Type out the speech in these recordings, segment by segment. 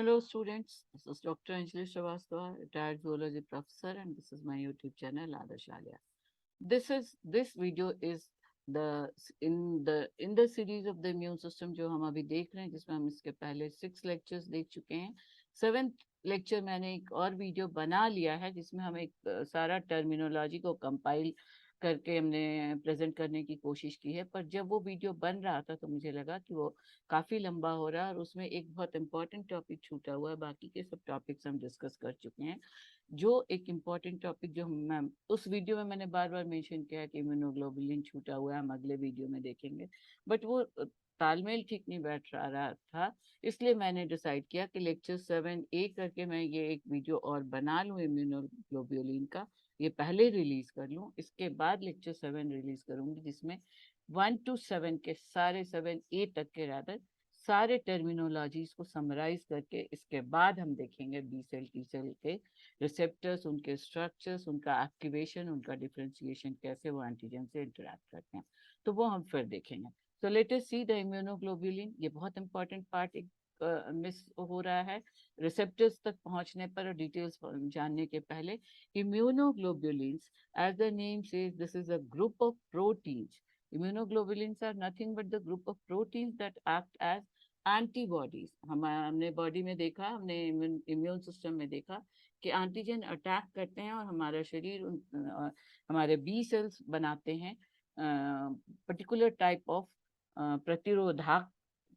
Hello students, this is Dr. Anjali Srivastava, retired zoology professor, and this is my YouTube channel Adarsh Alia. This video is the series of the immune system जो हम अभी देख रहे हैं, जिसमें हम इसके पहले 6 लेक्चर्स देख चुके हैं। 7th लेक्चर मैंने एक और वीडियो बना लिया है जिसमें हम एक सारा टर्मिनोलॉजी को कंपाइल करके हमने प्रेजेंट करने की कोशिश की है। पर जब वो वीडियो बन रहा था तो मुझे लगा कि वो काफी लंबा हो रहा है और उसमें एक बहुत इंपॉर्टेंट टॉपिक छूटा हुआ है। बाकी के सब टॉपिक्स हम डिस्कस कर चुके हैं। जो एक इम्पॉर्टेंट टॉपिक जो मैम उस वीडियो में मैंने बार बार मेंशन किया कि इम्यूनोग्लोबुलिन छूटा हुआ है, हम अगले वीडियो में देखेंगे, बट वो तालमेल ठीक नहीं बैठ रहा था। इसलिए मैंने डिसाइड किया कि लेक्चर 7A करके मैं ये एक वीडियो और बना लूँ इम्यूनोग्लोबुलिन का, ये पहले रिलीज कर लूँ, इसके बाद लेक्चर 7 रिलीज करूंगी जिसमें 1 to 7 के सारे 7A तक के रादर सारे टर्मिनोलॉजीज को समराइज करके इसके बाद हम देखेंगे बी सेल टी सेल के रिसेप्टर्स, उनके स्ट्रक्चर्स, उनका एक्टिवेशन, उनका डिफ्रेंशिएशन, कैसे वो एंटीजन से इंटरेक्ट करते हैं, तो वो हम फिर देखेंगे। So let us see the immunoglobulin. ये बहुत इंपॉर्टेंट पार्ट एक मिस हो रहा है रिसेप्टर्स तक पहुंचने पर और डिटेल्स जानने के पहले। immunoglobulins, as the name says, this is a group of proteins. Immunoglobulins are nothing but the group of proteins that act as antibodies. हमने बॉडी में देखा, हमने इम्यून सिस्टम में देखा कि एंटीजन अटैक करते हैं और हमारा शरीर हमारे बी सेल्स बनाते हैं पर्टिकुलर टाइप ऑफ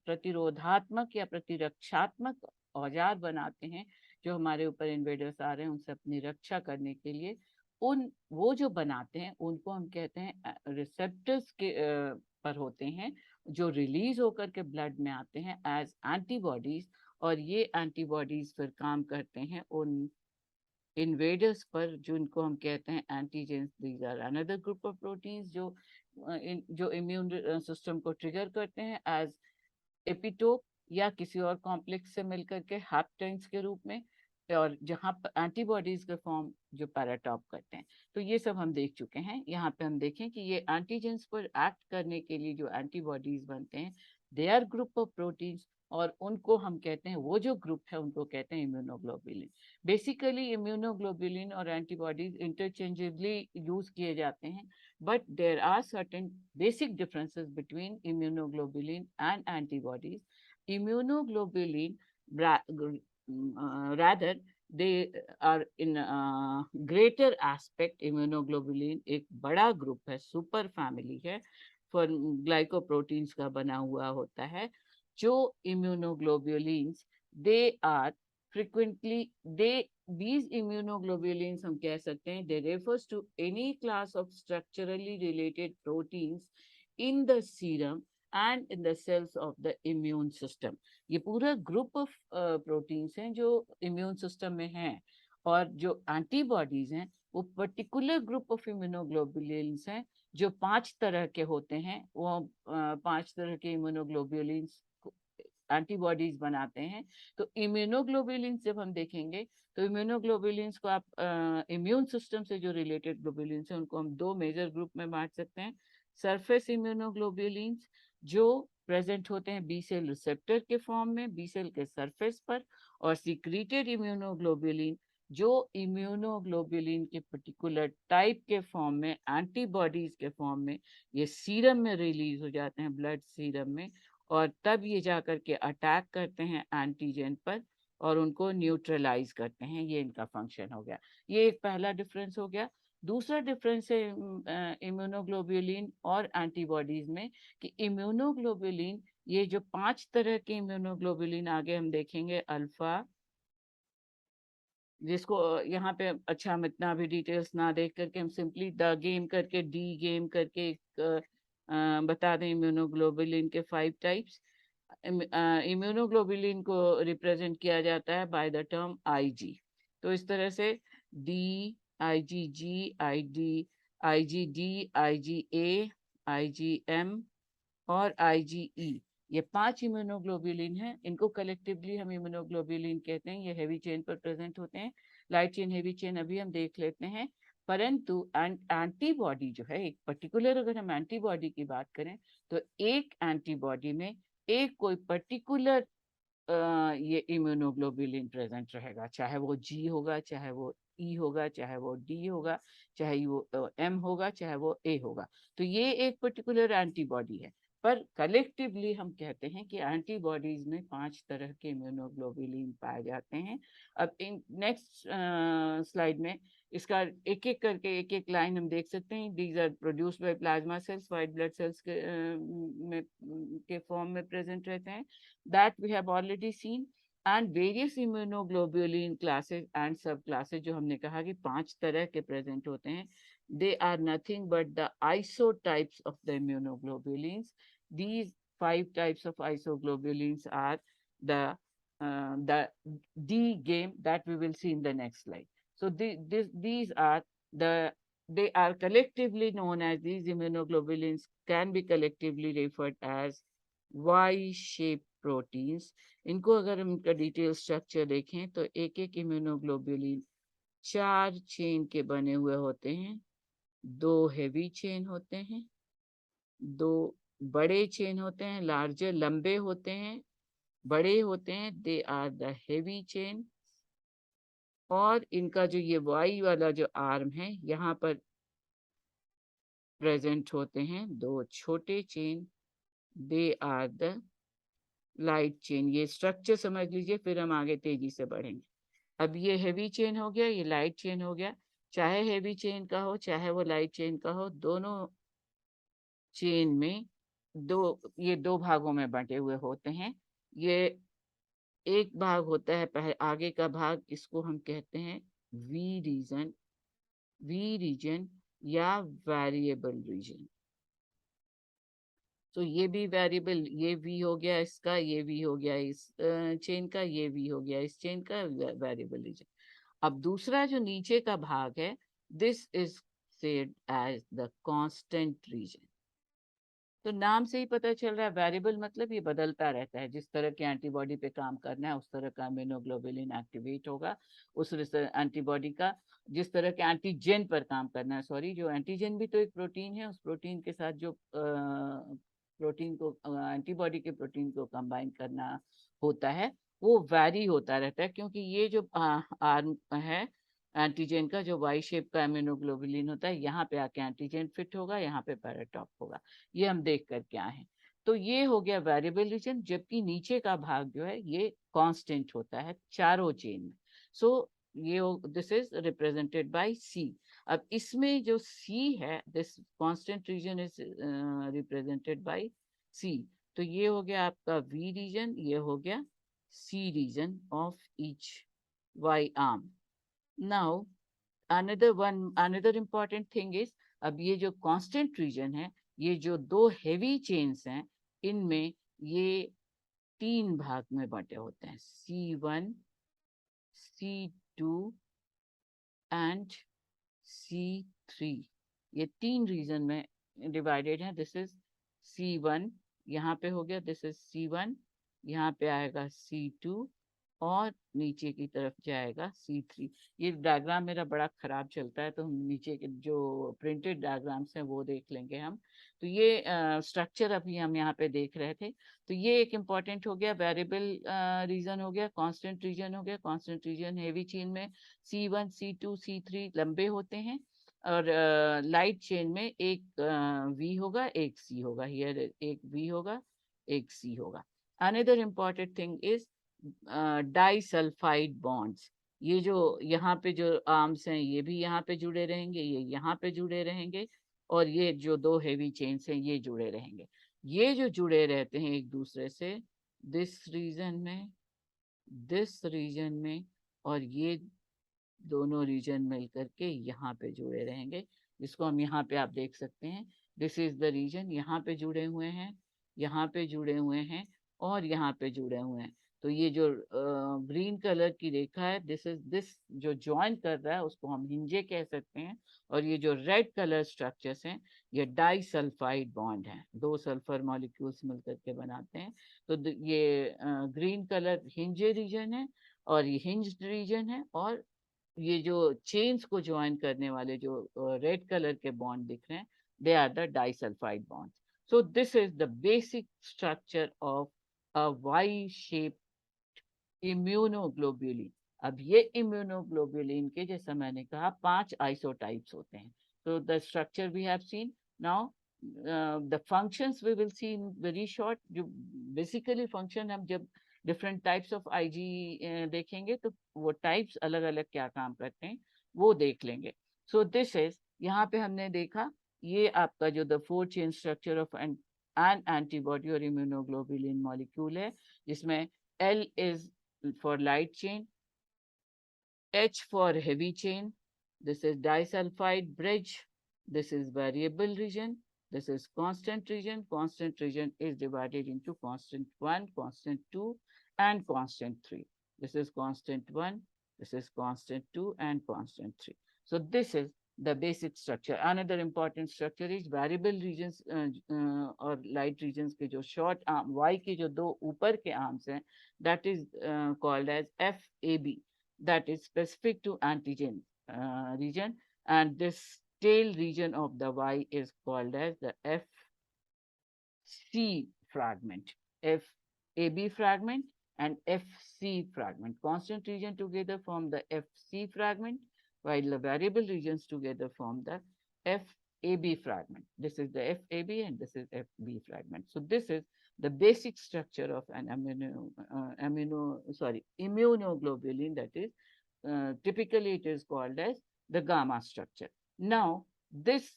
प्रतिरोधात्मक या प्रतिरक्षात्मक औजार बनाते हैं जो हमारे ऊपर इन्वेडर्स आ रहे हैं उनसे अपनी रक्षा करने के लिए। उन वो जो बनाते हैं उनको हम कहते हैं रिसेप्टर्स के पर होते हैं जो रिलीज होकर के ब्लड में आते हैं एज एंटीबॉडीज, और ये एंटीबॉडीज फिर काम करते हैं उन इन्वेडर्स पर जिनको हम कहते हैं antigens. These are another group of proteins जो इम्यून सिस्टम को ट्रिगर करते हैं एज एपिटोप या किसी और कॉम्प्लेक्स से मिलकर के हैप्टेंस के रूप में, और जहाँ एंटीबॉडीज के फॉर्म जो पैराटॉप करते हैं। तो ये सब हम देख चुके हैं। यहाँ पे हम देखें कि ये एंटीजेंस पर एक्ट करने के लिए जो एंटीबॉडीज बनते हैं they are group of proteins, और उनको हम कहते हैं, वो जो ग्रुप है उनको कहते हैं इम्यूनोग्लोबुलिन। बेसिकली इम्यूनोग्लोबुलिन और एंटीबॉडीज इंटरचेंजेबली यूज किए जाते हैं, but there are certain basic differences between immunoglobulin and antibodies. Immunoglobulin, rather, they are in greater aspect. Immunoglobulin एक बड़ा ग्रुप है, सुपर फैमिली है, फॉर ग्लाइकोप्रोटीन्स का बना हुआ होता है। जो immunoglobulins, they are frequently they these immunoglobulins हम कह सकते हैं they refers to any class of structurally related proteins in the serum and in the cells of the immune system. ये पूरा ग्रुप ऑफ प्रोटीन्स हैं जो इम्यून सिस्टम में हैं, और जो एंटीबॉडीज हैं वो पर्टिकुलर ग्रुप ऑफ इम्यूनोग्लोबुलिन्स हैं जो 5 तरह के होते हैं। वो 5 तरह के इम्यूनोग्लोबुलिन्स एंटीबॉडीज बनाते हैं। तो इम्यूनोग्लोबुलिन्स जब हम देखेंगे तो इम्यूनोग्लोबुलिन्स को आप इम्यून सिस्टम से जो रिलेटेड ग्लोबुलिन्स हैं उनको हम 2 मेजर ग्रुप में बांट सकते हैं। सरफेस इम्यूनोग्लोबुलिन्स जो प्रेजेंट होते हैं बी सेल रिसेप्टर के फॉर्म में बी सेल के सरफेस पर, और सीक्रेटेड इम्यूनोग्लोबुलिन जो इम्यूनोग्लोबुलिन के पर्टिकुलर टाइप के फॉर्म में एंटीबॉडीज के फॉर्म में ये सीरम में रिलीज हो जाते हैं, ब्लड सीरम में, और तब ये जाकर के अटैक करते हैं एंटीजन पर और उनको न्यूट्रलाइज करते हैं। ये इनका फंक्शन हो गया। ये एक पहला डिफरेंस हो गया। दूसरा डिफरेंस है इम्यूनोग्लोबुलिन और एंटीबॉडीज में कि इम्यूनोग्लोबुलिन, ये जो 5 तरह के इम्यूनोग्लोबुलिन आगे हम देखेंगे, अल्फा, जिसको यहाँ पे अच्छा हम इतना भी डिटेल्स ना देख करके हम सिंपली द गेम करके डी गेम करके एक बता दें इम्यूनोग्लोबुलिन के 5 टाइप्स। इम्यूनोग्लोबुलिन को रिप्रेजेंट किया जाता है बाय द टर्म आईजी। तो इस तरह से D, IgG, ID, IgD, IgA, IgM और आईजीई, ये 5 इम्यूनोग्लोबुलिन हैं। इनको कलेक्टिवली हम इम्यूनोग्लोबुलिन कहते हैं। ये हेवी चेन पर प्रेजेंट होते हैं। लाइट चेन, हेवी चेन अभी हम देख लेते हैं। परंतु एंटीबॉडी जो है, एक पर्टिकुलर अगर हम एंटीबॉडी की बात करें तो एक एंटीबॉडी में एक कोई पर्टिकुलर ये इम्यूनोग्लोबुलिन प्रेजेंट रहेगा, चाहे वो जी होगा, चाहे वो ई होगा, चाहे वो डी होगा, चाहे वो एम होगा, चाहे वो ए होगा। तो ये एक पर्टिकुलर एंटीबॉडी है। पर कलेक्टिवली हम कहते हैं कि एंटीबॉडीज में 5 तरह के इम्यूनोग्लोबुलिन पाए जाते हैं। अब इन नेक्स्ट स्लाइड में इसका एक एक करके एक एक लाइन हम देख सकते हैं। These are produced by plasma cells, white blood cells के फॉर्म में प्रेजेंट रहते हैं, that we have already seen. And various immunoglobulin classes and sub classes, जो हमने कहा कि 5 तरह के प्रेजेंट होते हैं, they are nothing but the isotypes of the immunoglobulins. These 5 types of isoglobulins are the D game that we will see in the next slide. So these are they are collectively known as, these immunoglobulins can be collectively referred as Y-shaped proteins. इनको अगर हम इनका detail structure देखें तो एक एक immunoglobulin 4 chain के बने हुए होते हैं। 2 हेवी चेन होते हैं, 2 बड़े चेन होते हैं, लार्जर लंबे होते हैं, बड़े होते हैं, they are the heavy chain. और इनका जो ये वाई वाला जो आर्म है, यहाँ पर प्रेजेंट होते हैं 2 छोटे chain, they are the light chain. ये स्ट्रक्चर समझ लीजिए, फिर हम आगे तेजी से बढ़ेंगे। अब ये हेवी चेन हो गया, ये लाइट चेन हो गया। चाहे हेवी चेन का हो, चाहे वो लाइट चेन का हो, दोनों चेन में ये 2 भागों में बंटे हुए होते हैं। ये एक भाग होता है पहले आगे का भाग, इसको हम कहते हैं वी रीजन या वेरिएबल रीजन। तो ये भी वेरिएबल, ये वी हो गया इसका, ये वी हो गया इस चेन का, ये वी हो गया इस चेन का, वेरिएबल रीजन। अब दूसरा जो नीचे का भाग है, this is said as the constant region. तो नाम से ही पता चल रहा है, वेरिएबल मतलब ये बदलता रहता है। जिस तरह के एंटीबॉडी पे काम करना है उस तरह का इम्यूनोग्लोबुलिन एक्टिवेट होगा। उस एंटीबॉडी का जिस तरह के एंटीजन पर काम करना है, सॉरी, जो एंटीजन भी तो एक प्रोटीन है, उस प्रोटीन के साथ जो प्रोटीन को एंटीबॉडी के प्रोटीन को कंबाइन करना होता है, वो वैरी होता रहता है। क्योंकि ये जो आर्म है एंटीजन का, जो वाई शेप का इम्यूनोग्लोबुलिन होता है, यहाँ पे आके एंटीजन फिट होगा, यहाँ पे पैराटॉप होगा। ये हम देख कर क्या है। तो ये हो गया वेरिएबल रीजन, जबकि नीचे का भाग जो है ये कांस्टेंट होता है चारों चेन में। सो ये this is represented by C. अब इसमें जो सी है, this constant region is represented by C. तो ये हो गया आपका वी रीजन, ये हो गया C region of each Y arm. Now another important thing is, अब ये जो कांस्टेंट रीजन है, ये जो 2 हेवी चेन्स हैं, इनमें ये 3 भाग में बटे होते हैं, C1, C2 एंड C3। ये 3 रीजन में डिवाइडेड है। दिस इज C1, यहाँ पे हो गया, दिस इज C1, यहाँ पे आएगा C2 और नीचे की तरफ जाएगा C3। ये डायग्राम मेरा बड़ा खराब चलता है, तो हम नीचे के जो प्रिंटेड डायग्राम्स हैं वो देख लेंगे हम। तो ये स्ट्रक्चर अभी हम यहाँ पे देख रहे थे। तो ये एक इम्पॉर्टेंट हो गया, वेरिएबल रीजन हो गया, कांस्टेंट रीजन हो गया। कांस्टेंट रीजन हेवी चेन में C1, C2, C3 लंबे होते हैं, और लाइट चेन में एक V होगा, एक C होगा। हियर एक V होगा, एक C होगा। Another important thing is disulphide bonds. ये जो यहाँ पे जो आर्म्स हैं, ये भी यहाँ पे जुड़े रहेंगे, ये यहाँ पे जुड़े रहेंगे, और ये जो 2 हेवी चेन्स हैं ये जुड़े रहेंगे। ये जो जुड़े रहते हैं एक दूसरे से, दिस रीजन में, और ये दोनों रीजन मिलकर के यहाँ पे जुड़े रहेंगे, जिसको हम यहाँ पे आप देख सकते हैं। दिस इज द रीजन, यहाँ पे जुड़े हुए हैं, यहाँ पे जुड़े हुए हैं, और यहाँ पे जुड़े हुए हैं। तो ये जो ग्रीन कलर की रेखा है, दिस जो ज्वाइन कर रहा है उसको हम हिंजे कह सकते हैं। और ये जो रेड कलर स्ट्रक्चर्स हैं, ये डाइसल्फाइड बॉन्ड हैं, 2 सल्फर मॉलिक्यूल्स मिलकर के बनाते हैं। तो ये ग्रीन कलर हिंजे रीजन है, और ये हिंज्ड रीजन है, और ये जो चेन्स को ज्वाइन करने वाले जो रेड कलर के बॉन्ड दिख रहे हैं, they are the disulphide bonds. So this is the basic structure of a Y-shaped immunoglobulin. अब ये इम्यूनोग्लोब्यूलिन के, जैसा मैंने कहा, 5 आइसोटाइप्स होते हैं। तो the structure we have seen now, the functions we will see in very short. जो बेसिकली फंक्शन, हम जब डिफरेंट टाइप्स ऑफ आईजी देखेंगे तो वो टाइप्स अलग अलग क्या काम करते हैं वो देख लेंगे। सो दिस इज, यहाँ पे हमने देखा ये आपका जो the 4 chain structure of N antibody और इम्यूनोग्लोबुलिन मॉलिक्यूल है, जिसमें L is for light chain, H for heavy chain, this is disulfide bridge, this is variable region, this is constant region. Constant region is divided into constant 1, constant 2 and constant 3. This is constant 1, this is constant 2 and constant 3. So this is the basic structure. Another important structure is variable regions और light regions के जो short arm Y के जो दो ऊपर के arms हैं, that is called as FAB, that is specific to antigen region, and this tail region of the Y is called as the FC fragment, FAB fragment and FC fragment. Constant region together form the FC fragment, while the variable regions together form the FAB fragment. This is the FAB and this is FB fragment. So this is the basic structure of an immunoglobulin, that is typically it is called as the gamma structure. Now this,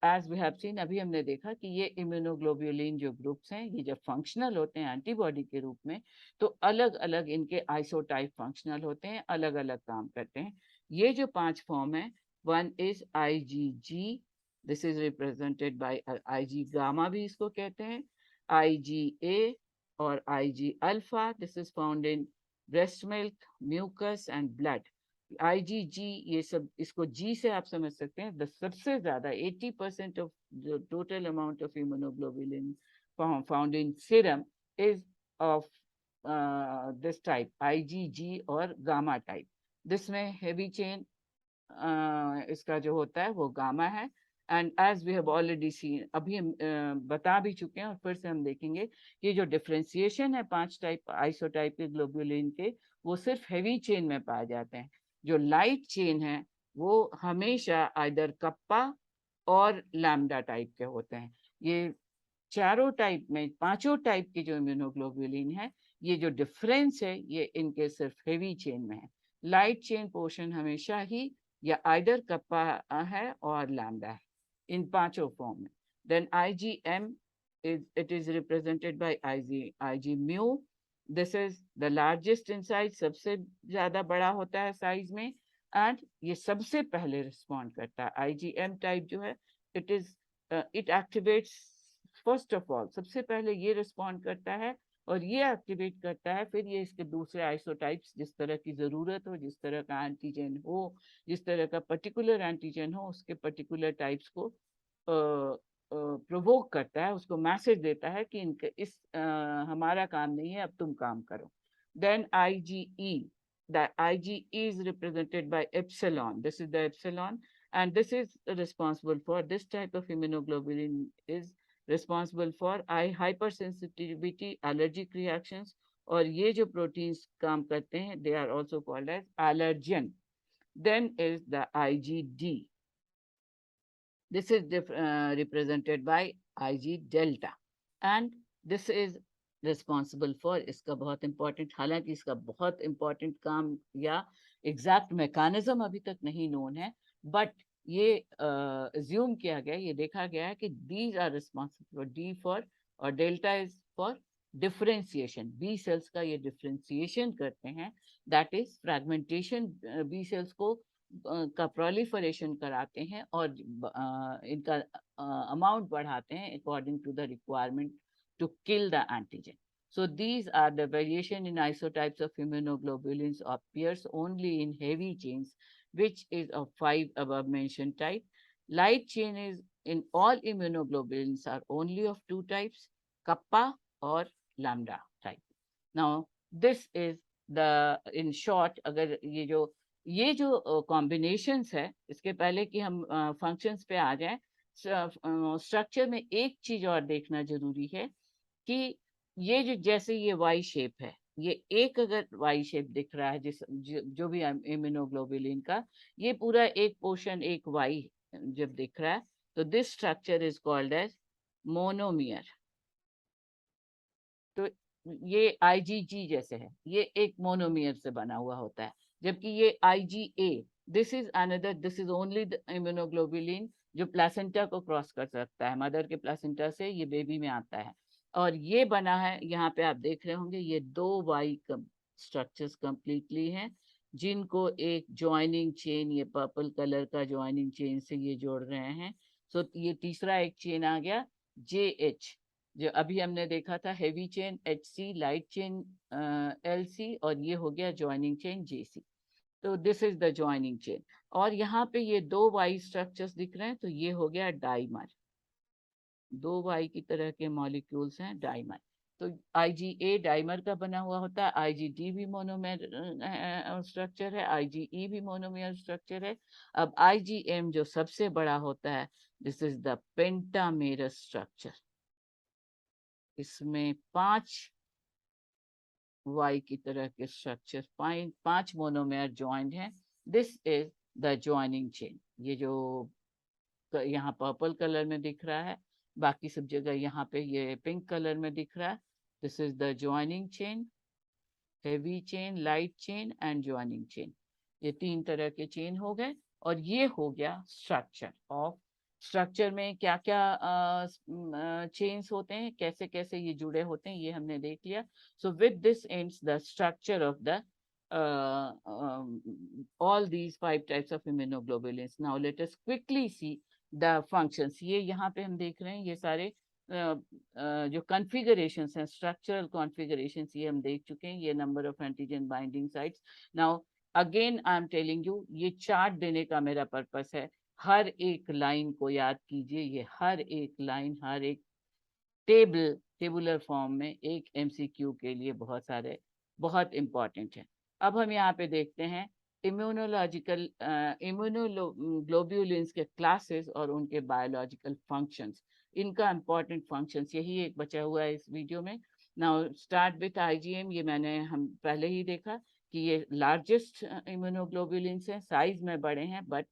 as we have seen, अभी हमने देखा कि ये immunoglobulin जो groups हैं, ये जब functional होते हैं एंटीबॉडी के रूप में, तो अलग अलग इनके आइसोटाइप फंक्शनल होते हैं, अलग अलग काम करते हैं। ये जो 5 फॉर्म है, one is IgG, this is represented by IG gamma भी इसको कहते हैं, IgA और IG alpha, this is found in breast milk, mucus and blood. IgG, ये सब, इसको G से आप समझ सकते हैं, सबसे ज्यादा 80% ऑफ जो total amount of immunoglobulin found in serum is of this type IgG और गामा टाइप। जिसमें हेवी चेन इसका जो होता है वो गामा है। And as we have already seen, अभी हम बता भी चुके हैं और फिर से हम देखेंगे कि जो डिफ्रेंसिएशन है 5 टाइप आइसोटाइप के ग्लोबुलिन के, वो सिर्फ हेवी चेन में पाए जाते हैं। जो लाइट चेन है वो हमेशा आइदर कप्पा और लैम्डा टाइप के होते हैं। ये चारों टाइप में, पांचों टाइप के जो इम्यूनोग्लोबुलिन है, ये जो डिफरेंस है ये इनके सिर्फ हेवी चेन में है। लाइट चेन पोर्शन हमेशा ही या आइदर कप्पा है और लैम्डा है, इन पांचों फॉर्म में। Then IgM it is represented by IG mu. This is the largest in size, सबसे ज्यादा बड़ा होता है साइज में, एंड ये सबसे पहले रिस्पॉन्ड करता है। IgM टाइप जो है, it activates first of all, सबसे पहले ये रिस्पॉन्ड करता है और ये एक्टिवेट करता है, फिर ये इसके दूसरे आइसोटाइप्स, जिस तरह की जरूरत हो, जिस तरह का एंटीजन हो, जिस तरह का पर्टिकुलर एंटीजन हो, उसके पर्टिकुलर टाइप्स को प्रोवोक करता है, उसको मैसेज देता है कि इनके इस हमारा काम नहीं है, अब तुम काम करो। Then IgE, the IgE is represented by epsilon. This is the epsilon, and this is responsible for this type of immunoglobulin is responsible for hypersensitivity, allergic reactions, और ये जो प्रोटीन्स काम करते हैं, they are also called as allergen. Then is the IgD. This is represented by IG delta, and this is responsible for, इसका बहुत important, हालांकि इसका बहुत important काम या exact mechanism अभी तक नहीं known है, but ये assume किया गया, ये देखा गया है कि these are responsible for D for, और delta is for differentiation. B cells का ये differentiation करते हैं, that is fragmentation, B cells को का प्रोलिफरेशन कराते हैं और इनका अमाउंट बढ़ाते हैं according to the requirement to kill the antigen. So these are the variation in isotypes of immunoglobulins appears only in heavy chains, which is of 5 above mentioned type. Light chain is in all immunoglobulins are only of 2 types, kappa or lambda type. Now this is the, in short, अगर ये जो combinations है, इसके पहले कि हम functions पे आ जाएं, स्ट्रक्चर में एक चीज और देखना जरूरी है कि ये जो, जैसे ये वाई शेप है, ये एक अगर वाई शेप दिख रहा है जो भी इम्यूनोग्लोबुलिन का, ये पूरा एक पोर्शन एक वाई जब दिख रहा है, तो this structure is called as monomer. तो ये आईजीजी जैसे है, ये एक मोनोमियर से बना हुआ होता है, जबकि ये IgA, this is only the immunoglobulin जो प्लासेंटा को क्रॉस कर सकता है, मदर के प्लासेंटा से ये बेबी में आता है। और ये बना है, यहाँ पे आप देख रहे होंगे, ये दो वाई स्ट्रक्चर्स कंप्लीटली हैं, जिनको एक ज्वाइनिंग चेन, ये पर्पल कलर का ज्वाइनिंग चेन से ये जोड़ रहे हैं। सो ये तीसरा एक चेन आ गया जे एच, जो अभी हमने देखा था heavy chain H C, light chain L C, और ये हो गया ज्वाइनिंग चेन जे सी। तो this is the joining chain. और यहाँ पे ये दो वाई स्ट्रक्चर्स दिख रहे हैं, तो ये हो गया डाइमर, दो वाई की तरह के मॉलिक्यूल्स हैं डाइमर। तो आईजीए डाइमर का बना हुआ होता है, आईजीडी भी मोनोमेर स्ट्रक्चर है, आईजीई भी मोनोमेर स्ट्रक्चर है। अब आईजीएम जो सबसे बड़ा होता है, this is the pentamerous structure. इसमें 5 वाई की तरह के स्ट्रक्चर, 5 मोनोमेर ज्वाइंट हैं। This is the joining chain. ये जो यहाँ पर्पल कलर में दिख रहा है, बाकी सब जगह यहाँ पे ये पिंक कलर में दिख रहा है, this is the joining chain, heavy chain, light chain and joining chain. ये 3 तरह के चेन हो गए, और ये हो गया स्ट्रक्चर ऑफ। स्ट्रक्चर में क्या क्या चेन्स होते हैं, कैसे कैसे ये जुड़े होते हैं, ये हमने देख लिया। So with this ends the structure of the all these 5 types of immunoglobulins. Now let us quickly see the functions. ये यहाँ पे हम देख रहे हैं, ये सारे जो कॉन्फ़िगरेशंस हैं, स्ट्रक्चरल कॉन्फ़िगरेशंस, ये हम देख चुके हैं, ये number of antigen binding sites. Now again I am telling you, ये चार्ट देने का मेरा पर्पस है। हर एक लाइन को याद कीजिए, ये हर एक लाइन, हर एक टेबुलर फॉर्म में एक एमसीक्यू के लिए बहुत इंपॉर्टेंट है। अब हम यहाँ पे देखते हैं इम्यूनोलॉजिकल इम्यूनोग्लोब्युलिन्स के क्लासेस और उनके बायोलॉजिकल फंक्शंस। इनका इंपॉर्टेंट फंक्शंस यही एक बचा हुआ है इस वीडियो में। Now start with IgM. ये हम पहले ही देखा कि ये लार्जेस्ट इम्यूनोग्लोब्युलिन्स हैं, साइज में बड़े हैं, बट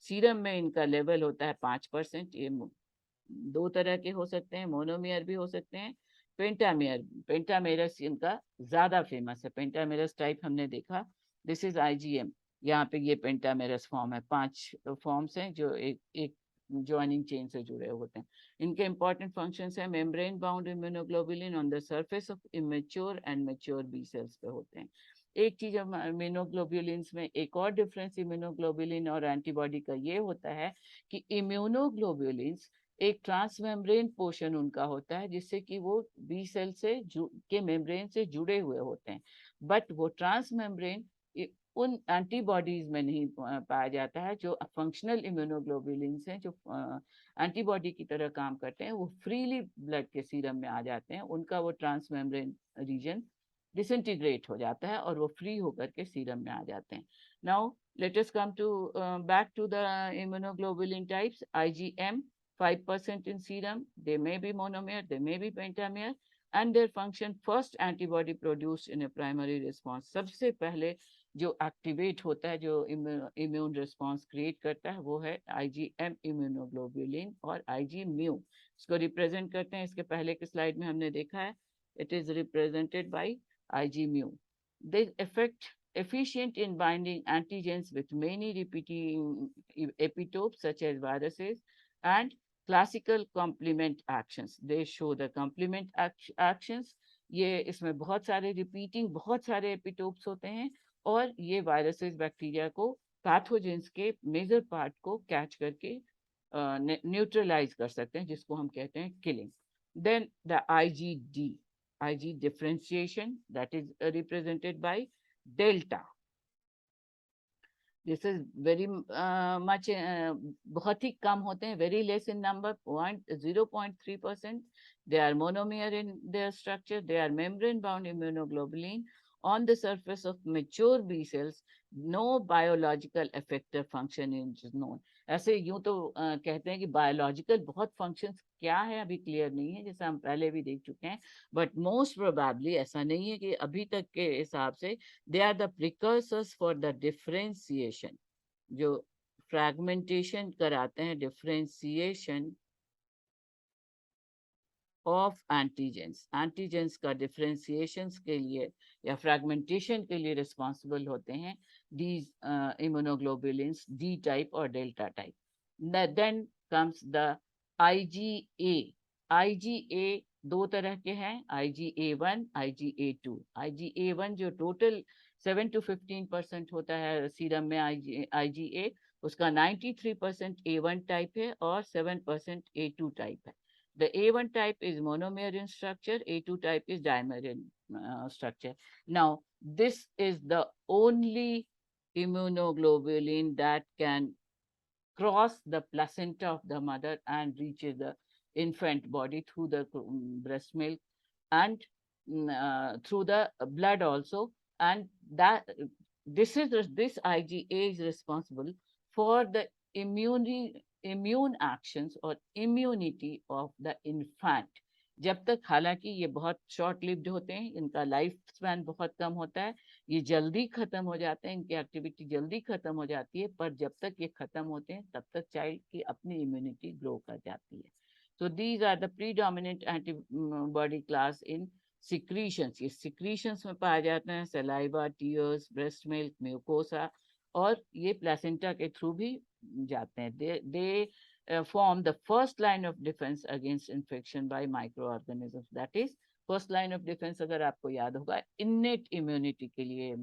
सीरम में इनका लेवल होता है 5%। ये दो तरह के हो सकते हैं, मोनोमियर भी हो सकते हैं, पेंटामेरस इनका ज्यादा फेमस है। पेंटामेरस टाइप हमने देखा, दिस इज आईजीएम। यहाँ पे ये पेंटामेरस फॉर्म है, 5 फॉर्म्स हैं जो एक ज्वाइनिंग चेन से जुड़े होते हैं। इनके इंपॉर्टेंट फंक्शंस है, membrane bound immunoglobulin on the surface of immature and mature B cells पे होते हैं। एक चीज इम्यूनोग्लोबुलिन्स में एक और डिफरेंस इम्यूनोग्लोबुलिन और एंटीबॉडी का ये होता है कि इम्यूनोग्लोबुलिन्स एक ट्रांसमेम्ब्रेन पोर्शन उनका होता है, जिससे कि वो बी सेल के मेम्ब्रेन से जुड़े हुए होते हैं, बट वो ट्रांसमेम्ब्रेन उन एंटीबॉडीज में नहीं पाया जाता है। जो फंक्शनल इम्यूनोग्लोबुलिन्स हैं, जो एंटीबॉडी की तरह काम करते हैं, वो फ्रीली ब्लड के सीरम में आ जाते हैं, उनका वो ट्रांसमेम्ब्रेन रीजन डिसइंटीग्रेट हो जाता है और वो फ्री होकर के सीरम में आ जाते हैं। Now let us come to back to the immunoglobulin types. IgM 5% in serum, they may be monomer, they may be pentamer, and their function, first antibody produced in a primary response। सबसे पहले जो activate होता है, जो immune response create करता है, वो है आईजीएम इम्यूनोग्लोबुलिन और आईजी म्यू। इसको रिप्रेजेंट करते हैं, इसके पहले की स्लाइड में हमने देखा है, it is represented bye IG mu. They effect efficient in binding antigens with many repeating epitopes such as viruses and classical complement actions। They show the complement actions। ये इसमें बहुत सारे रिपीटिंग, बहुत सारे एपिटोप्स होते हैं, और ये वायरसेस बैक्टीरिया को, पैथोजेंस के मेजर पार्ट को कैच करके न्यूट्रलाइज कर सकते हैं, जिसको हम कहते हैं killing. Then the IgD, Ig differentiation, that is represented by delta. This is very much, बहुत ही कम होते हैं, very less in number, 0.3%। They are monomer in their structure, they are membrane bound immunoglobulin on the surface of mature B cells, no biological effector function is known। ऐसे यूं तो कहते हैं कि बायोलॉजिकल बहुत फंक्शंस क्या है अभी क्लियर नहीं है, जैसे हम पहले भी देख चुके हैं, बट मोस्ट प्रोबेबली ऐसा नहीं है कि अभी तक के हिसाब से they are the precursors for the differentiation, जो फ्रैगमेंटेशन कराते हैं, डिफरेंशिएशन ऑफ एंटीजेंस, एंटीजेंस का डिफरेंशिएशन के लिए या फ्रैगमेंटेशन के लिए रिस्पॉन्सिबल होते हैं these immunoglobulins D type or delta type. Then comes the IgA. IgA दो तरह के हैं, IgA1, IgA2. IgA1 जो टोटल 7 to 15% होता है सीरम में IgA, उसका 93% A1 टाइप है और 7% A2 टाइप है. The A1 type is monomer in structure, A2 type is dimer in structure. Now, this is the only immunoglobulin that can cross the placenta of the mother and reaches the infant body through the breast milk and through the blood also. And that this IgA is responsible for the immune actions or immunity of the infant. जब तक, हालांकि ये बहुत short lived होते हैं, इनका life span बहुत कम होता है, ये जल्दी खत्म हो जाते हैं, इनकी एक्टिविटी जल्दी खत्म हो जाती है, पर जब तक ये खत्म होते हैं तब तक चाइल्ड की अपनी इम्यूनिटी ग्रो कर जाती है. So these are the predominant antibody class in secretions. ये secretions में पाए जाते हैं, saliva, tears, breast milk, mucosa, और ये placenta के थ्रू भी जाते हैं. They form the first line of defense against infection by microorganisms. That is first line of defense. अगर आपको याद होगा, innate immunity के लिए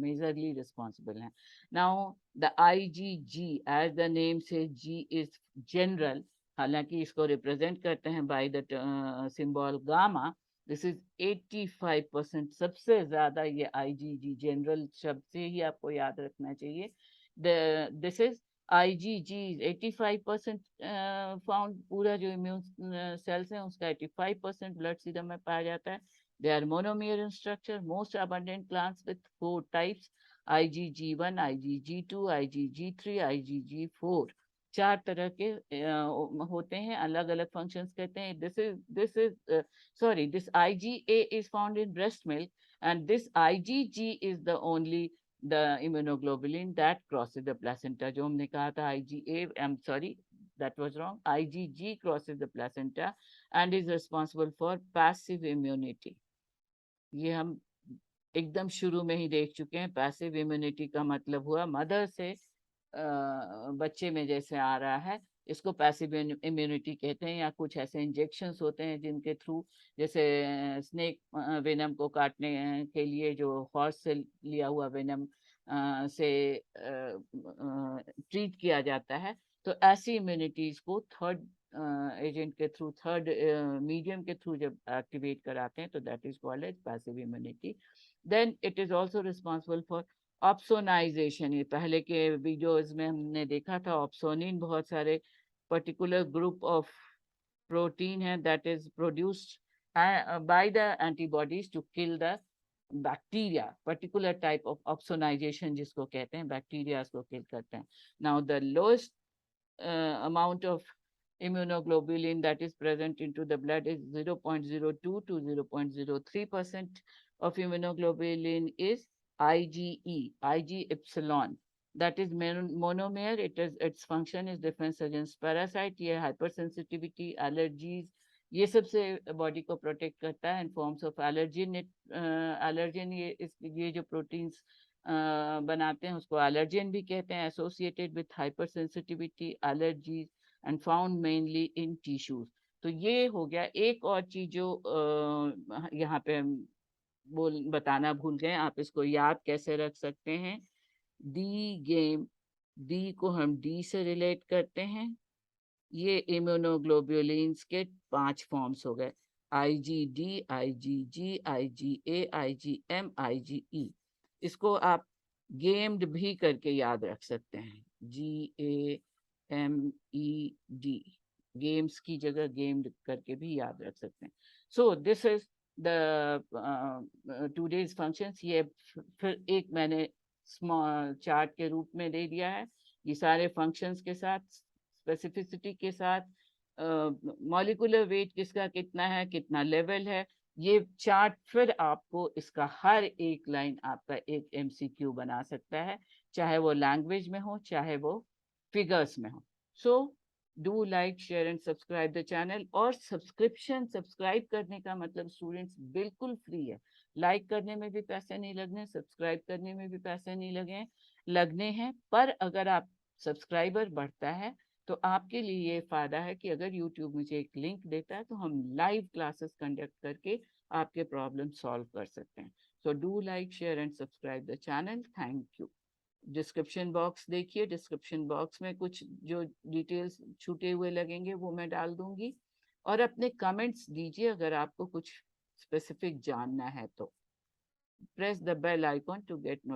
majorly responsible हैं. Now the IgG, as the name says, G is general. हालांकि इसको represent करते हैं by the symbol gamma. This is 85%, सबसे ज्यादा ये IgG जनरल शब्द से ही आपको याद रखना चाहिए. दिस इज IgG 85% फाउंड, पूरा जो इम्यून सेल्स हैं उसका 85% ब्लड सीरम में पाया जाता है. They are monomer in structure, most abundant plants with 4 types, IgG1, IgG2, IgG3, IgG4. 4 तरह के होते हैं, अलग अलग फंक्शंस कहते हैं. This IgA is found in breast milk, and this IgG is the only the immunoglobulin that crosses the placenta. जो हमने कहा था IgA, I'm sorry, that was wrong. IgG crosses the placenta and is responsible for passive immunity. ये हम एकदम शुरू में ही देख चुके हैं. पैसिव इम्यूनिटी का मतलब हुआ मदर से बच्चे में जैसे आ रहा है, इसको पैसिव इम्यूनिटी कहते हैं. या कुछ ऐसे इंजेक्शंस होते हैं जिनके थ्रू, जैसे स्नेक वेनम को काटने के लिए जो हॉर्स से लिया हुआ वेनम से ट्रीट किया जाता है, तो ऐसी इम्यूनिटीज को थर्ड एजेंट के थ्रू, थर्ड मीडियम के थ्रू जब एक्टिवेट कराते हैं, तो that is called as passive immunity. Then it is also responsible for opsonization. ये पहले के वीडियोस में हमने देखा था, ऑप्सोनिन बहुत सारे पर्टिकुलर ग्रुप ऑफ प्रोटीन है that is produced by the antibodies to kill the bacteria. Particular type of opsonization जिसको कहते हैं, बैक्टीरिया को किल करते हैं. Now the lowest amount of immunoglobulin that is present into the blood is 0.02 to 0.03% of immunoglobulin is IgE, Ig epsilon. That is monomer. Its function is defense against parasite. ये hypersensitivity, allergies, ये सबसे body को protect करता है. इन forms of allergen, allergen ये जो proteins बनाते हैं उसको एलर्जेन भी कहते हैं. Associated with hyper sensitivity, allergies and found mainly in tissues. तो ये हो गया. एक और चीज जो यहाँ पे बताना भूल गए, आप इसको याद कैसे रख सकते हैं. डी को हम डी से रिलेट करते हैं. ये इम्यूनोग्लोब्युलिन्स के 5 फॉर्म्स हो गए, IgD, IgG, IgA, IgM, IgE. इसको आप गेम्ड भी करके याद रख सकते हैं, GAMED. गेम्स की जगह गेम्ड करके भी याद रख सकते हैं. सो this is the today's functions. ये फिर एक मैंने स्मॉल चार्ट के रूप में दे दिया है. ये सारे फंक्शंस के साथ, स्पेसिफिसिटी के साथ, मॉलिक्यूलर वेट किसका कितना है, कितना लेवल है, ये चार्ट फिर आपको इसका हर एक लाइन आपका एक एमसीक्यू बना सकता है, चाहे वो लैंग्वेज में हो चाहे वो फिगर्स में हो। So do like share and subscribe the channel. और सब्सक्राइब करने का मतलब स्टूडेंट्स बिल्कुल फ्री है, लाइक करने में भी पैसे नहीं लगने, सब्सक्राइब करने में भी पैसे नहीं लगने हैं। पर अगर आप सब्सक्राइबर बढ़ता है तो आपके लिए ये फायदा है कि अगर YouTube मुझे एक लिंक देता है तो हम लाइव क्लासेस कंडक्ट करके आपके प्रॉब्लम सॉल्व कर सकते हैं। So do like share and subscribe the channel. Thank you. Description box देखिए, डिस्क्रिप्शन बॉक्स में कुछ जो डिटेल्स छूटे हुए लगेंगे वो मैं डाल दूंगी, और अपने कमेंट्स दीजिए अगर आपको कुछ स्पेसिफिक जानना है तो। Press the bell icon to gate